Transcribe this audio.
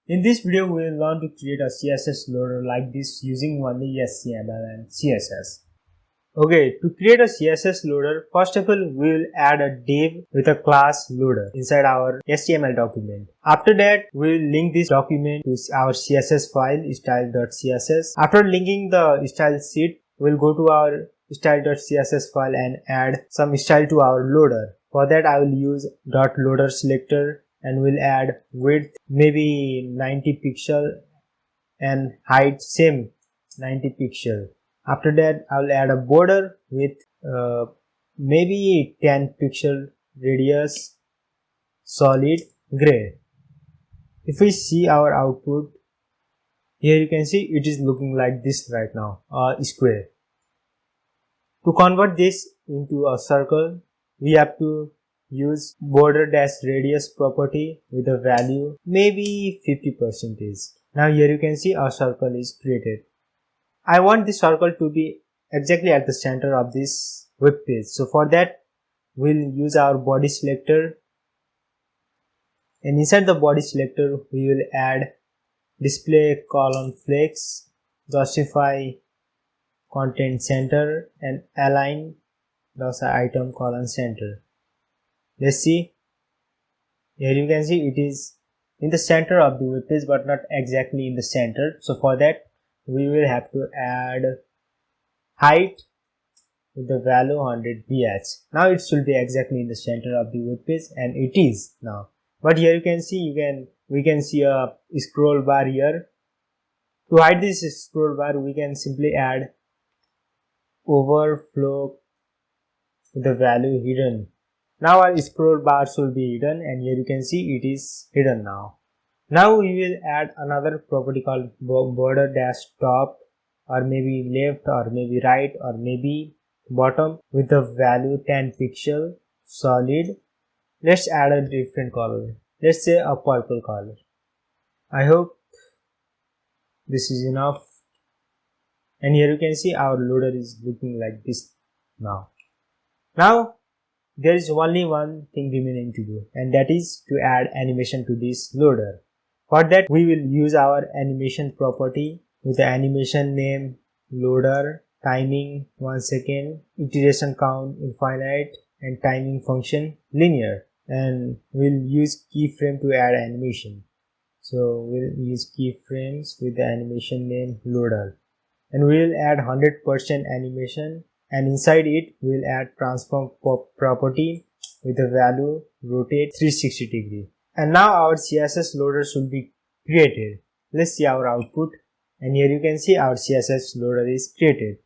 In this video, we will learn to create a CSS loader like this using only HTML and CSS. Okay, to create a CSS loader, first of all, we will add a div with a class loader inside our HTML document. After that, we will link this document to our CSS file style.css. After linking the style sheet, we will go to our style.css file and add some style to our loader. For that, I will use .loader selector and will add width maybe 90 pixel and height same 90 pixel. After that, I will add a border with maybe 10 pixel radius, solid gray. If we see our output, here you can see it is looking like this right now, a square. To convert this into a circle, we have to use border-radius property with a value maybe 50%. Now here you can see our circle is created. I want this circle to be exactly at the center of this web page. So for that, we'll use our body selector, and inside the body selector we will add display colon flex, justify content center, and align item colon center. Let's see. Here you can see it is in the center of the web page but not exactly in the center. So for that, we will have to add height with the value 100 VH. Now it should be exactly in the center of the web page, and it is now. But here you can see we can see a scroll bar here. To hide this scroll bar, we can simply add overflow with the value hidden. Now our scroll bar should be hidden, and here you can see it is hidden now. Now we will add another property called border-top, or maybe left, or maybe right, or maybe bottom with the value 10 pixel, solid. Let's add a different color. Let's say a purple color. I hope this is enough. And here you can see our loader is looking like this now. Now there is only one thing remaining to do, and that is to add animation to this loader. For that, we will use our animation property with the animation name loader, timing 1 second, iteration count infinite, and timing function linear. And we'll use keyframe to add animation. So we'll use keyframes with the animation name loader, and we'll add 100% animation, and inside it we'll add transform property with the value rotate 360 degree. And now our CSS loader should be created. Let's see our output, and here you can see our CSS loader is created.